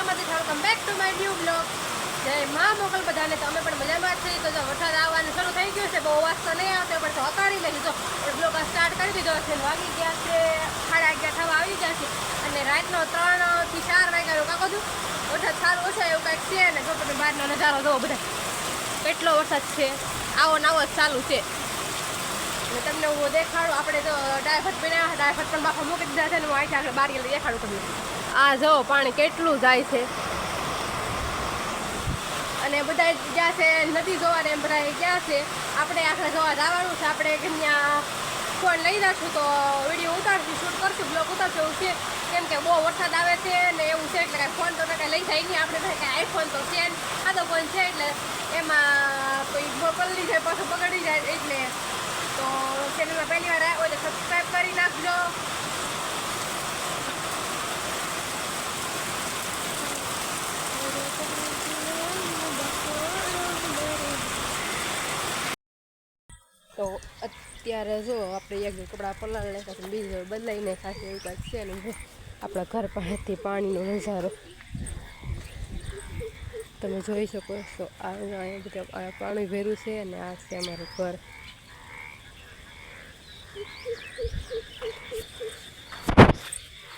મજામાંથી welcome back to my new blog. જય મા મોગલ બધાને. તો અમે પણ મજામાં જ છીએ. તો જો વરસાદ આવવાનું શરૂ થઈ ગયું છે. બહુ અવાજ તો નહીં આવતો પણ તો હકાળી લઈ તો બ્લોગ સ્ટાર્ટ કરી દીધો છે. વાગી ગયા છે 11:30 થવા આવી ગયા છે અને રાતનો 3 થી 4 વાગ્યાનો કાકો છું. વરસાદ સારું ઓછો એવું કંઈક છે ને જો તમે બહારનો નજારો જોવો બધા કેટલો વરસાદ છે. આવો ને આવો જ ચાલુ છે. અને તમને હું દેખાડું. આપણે જો ડાયફટ બનાવ્યા ડાયફટ પણ બાપા મૂકી દીધા છે ને હું અહીંથી આગળ બારી દેખાડું તમને. આ જો પાણી કેટલું જાય છે અને બધા ગયા છે નદી જોવા ને એમ બધા ગયા છે. આપણે આખરે જોવા જવાનું છે. આપણે ત્યાં ફોન લઈ જશું તો વિડીયો ઉતારશું, શૂટ કરશું, બ્લોગ ઉતારશું એવું છે. કેમ કે બહુ વરસાદ આવે છે ને એવું છે એટલે કાંઈ ફોન તો કાંઈ લઈ જાય નહીં આપણે ભાઈ. કાંઈ આઈફોન તો છે ને આ તો ફોન છે એટલે એમાં કોઈ પલળી જાય પાછું પકડી જાય એટલે. તો ચેનલમાં પહેલી વાર આવ્યો હોય તો સબસ્ક્રાઈબ કરી નાખજો. તો અત્યારે જો આપણે એક કપડાં પલાળી નાખ્યા બીજો બદલાઈ નાખ્યા એવું કાંઈક છે ને આપણા ઘર પાસેથી પાણીનો નજારો તમે જોઈ શકો છો. અહીંયા બધા પાણી ભર્યું છે અને આ છે અમારું ઘર.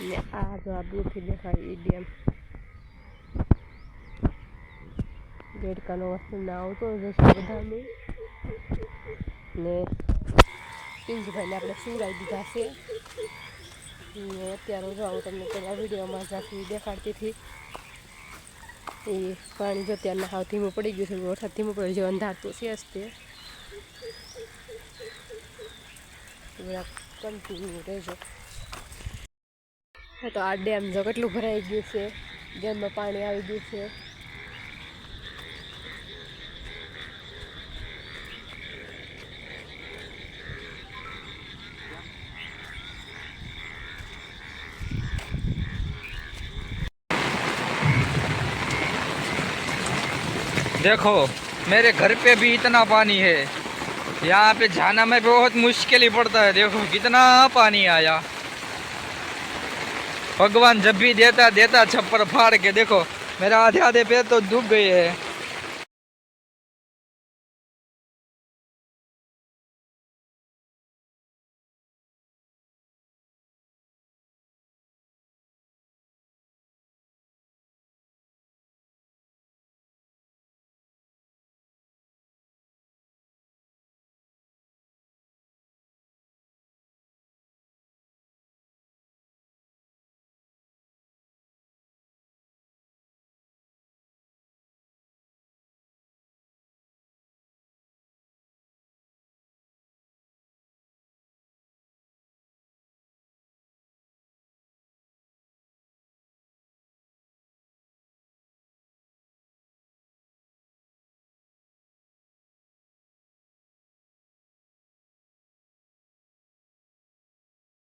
ને આ જો આ દૂરથી દેખાય એ ડેમ દેડકાનો વસ્તુ ના આવતો જશે બધાનું. ને પિંજભાઈને આપણે સુરાઈ દીધા છે. ને અત્યારે જો હું તમને પેલા વિડીયોમાં જ્યાંથી દેખાડતી હતી એ પાણી જો ત્યારના હાવ ધીમું પડી ગયું છે. વરસાદ ધીમું પડી ગયું અંધારતું છે જ તે બધા કન્ટિન્યુ રહેજો. તો આ ડેમ જો કેટલું ભરાઈ ગયું છે. ડેમમાં પાણી આવી ગયું છે. देखो मेरे घर पे भी इतना पानी है. यहाँ पे जाना में बहुत मुश्किल पड़ता है. देखो कितना पानी आया. भगवान जब भी देता देता छप्पर फाड़ के. देखो मेरा आधे आधे पैर तो डूब गए हैं.